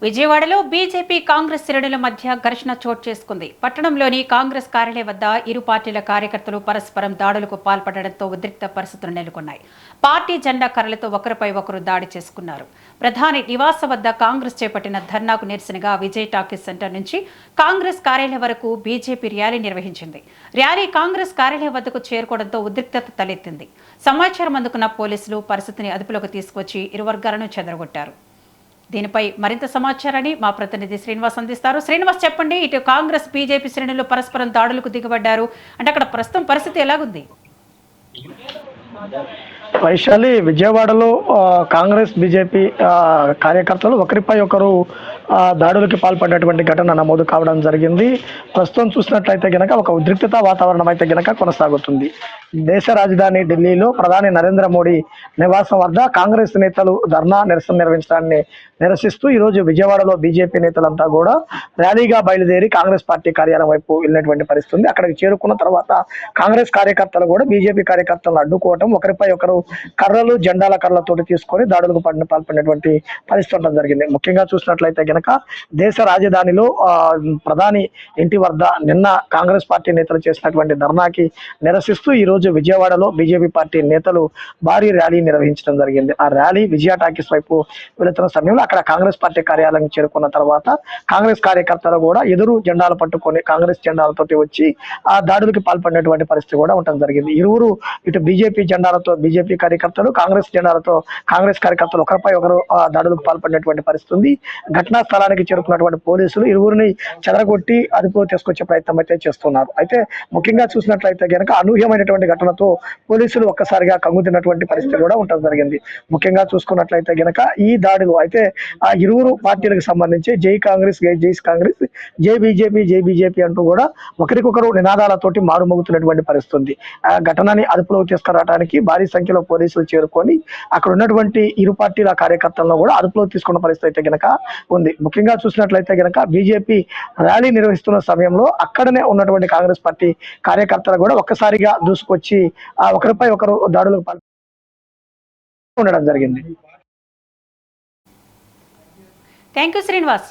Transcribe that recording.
విజయవాడలో బీజేపీ కాంగ్రెస్ శ్రేణుల మధ్య ఘర్షణ చోటు చేసుకుంది. పట్టణంలోని కాంగ్రెస్ కార్యాలయం వద్ద ఇరు పార్టీల కార్యకర్తలు పరస్పరం దాడులకు పాల్పడడంతో ఉద్రిక్త పరిస్థితులు నెలకొన్నాయి. పార్టీ జెండా కర్రలతో ఒకరిపై ఒకరు దాడి చేసుకున్నారు. ప్రధాని నివాస వద్ద కాంగ్రెస్ చేపట్టిన ధర్నాకు నిరసనగా విజయ్ టాకీస్ సెంటర్ నుంచి కాంగ్రెస్ కార్యాలయం వరకు బీజేపీ ర్యాలీ నిర్వహించింది. ర్యాలీ కాంగ్రెస్ కార్యాలయం వద్దకు చేరుకోవడంతో ఉద్రిక్తత తలెత్తింది. సమాచారం అందుకున్న పోలీసులు పరిస్థితిని అదుపులోకి తీసుకొచ్చి ఇరు వర్గాలను చెదరగొట్టారు. దీనిపై మరింత సమాచారాన్ని మా ప్రతినిధి శ్రీనివాస్ అందిస్తారు. శ్రీనివాస్, చెప్పండి. ఇటు కాంగ్రెస్ బీజేపీ శ్రేణులు పరస్పరం దాడులకు దిగబడ్డారు అంటే అక్కడ ప్రస్తుతం పరిస్థితి ఎలాగుంది? వైశాలి, విజయవాడలో కాంగ్రెస్ బీజేపీ కార్యకర్తలు ఒకరిపై ఒకరు దాడులకి పాల్పడినటువంటి ఘటన నమోదు కావడం జరిగింది. ప్రస్తుతం చూసినట్లయితే గనక ఒక ఉద్రిక్తత వాతావరణం అయితే గనక కొనసాగుతుంది. దేశ రాజధాని ఢిల్లీలో ప్రధాని నరేంద్ర మోడీ నివాసం వద్ద కాంగ్రెస్ నేతలు ధర్నా నిరసన నిర్వహించడాన్ని నిరసిస్తూ ఈరోజు విజయవాడలో బీజేపీ నేతలంతా కూడా ర్యాలీగా బయలుదేరి కాంగ్రెస్ పార్టీ కార్యాలయం వైపు వెళ్ళినటువంటి పరిస్థితి. అక్కడికి చేరుకున్న తర్వాత కాంగ్రెస్ కార్యకర్తలు కూడా బీజేపీ కార్యకర్తలను అడ్డుకోవటం, ఒకరిపై ఒకరు కర్రలు జెండాల కర్రలతోటి తీసుకొని దాడులకు పాల్పడినటువంటి పరిస్థితి ఉండడం జరిగింది. ముఖ్యంగా చూసినట్లయితే గనక దేశ రాజధానిలో ప్రధాని ఇంటి వద్ద నిన్న కాంగ్రెస్ పార్టీ నేతలు చేసినటువంటి ధర్నాకి నిరసిస్తూ ఈ రోజు విజయవాడలో బీజేపీ పార్టీ నేతలు భారీ ర్యాలీ నిర్వహించడం జరిగింది. ఆ ర్యాలీ విజయ టాకీస్ వైపు వెళుతున్న సమయంలో అక్కడ కాంగ్రెస్ పార్టీ కార్యాలయం చేరుకున్న తర్వాత కాంగ్రెస్ కార్యకర్తలు కూడా ఎదురు జెండాలు పట్టుకొని కాంగ్రెస్ జెండాలతోటి వచ్చి ఆ దాడులకు పాల్పడినటువంటి పరిస్థితి కూడా ఉండడం జరిగింది. ఇరువురు ఇటు బీజేపీ జెండాలతో బీజేపీ కార్యకర్తలు, కాంగ్రెస్ జెండాలతో కాంగ్రెస్ కార్యకర్తలు ఒకరిపై ఒకరు దాడులకు పాల్పడినటువంటి పరిస్థితి ఉంది. ఘటనా స్థలానికి చేరుకున్నటువంటి పోలీసులు ఇరువురిని చెదరగొట్టి అదుపులో తీసుకొచ్చే ప్రయత్నం అయితే చేస్తున్నారు. అయితే ముఖ్యంగా చూసినట్లయితే కనుక అనూహ్యమైనటువంటి ఘటనతో పోలీసులు ఒక్కసారిగా కంగుతిన్నటువంటి పరిస్థితి కూడా ఉండడం జరిగింది. ముఖ్యంగా చూసుకున్నట్లయితే గనక ఈ దాడులు అయితే ఆ ఇరువురు పార్టీలకు సంబంధించి జై కాంగ్రెస్, జై కాంగ్రెస్, జై బీజేపీ అంటూ కూడా ఒకరికొకరు నినాదాలతోటి మారుమోగుతున్నటువంటి పరిస్థితి. ఆ ఘటనని అదుపులోకి తీసుకురావడానికి భారీ సంఖ్యలో పోలీసులు చేరుకొని అక్కడ ఉన్నటువంటి ఇరు పార్టీల కార్యకర్తలను కూడా అదుపులోకి తీసుకున్న పరిస్థితి అయితే గనక ఉంది. ముఖ్యంగా చూసినట్లయితే గనక బీజేపీ ర్యాలీ నిర్వహిస్తున్న సమయంలో అక్కడనే ఉన్నటువంటి కాంగ్రెస్ పార్టీ కార్యకర్తలు కూడా ఒక్కసారిగా దూసుకొచ్చి ఒకరిపై ఒకరు దాడులకు ఉండడం జరిగింది. Thank you Srinivas.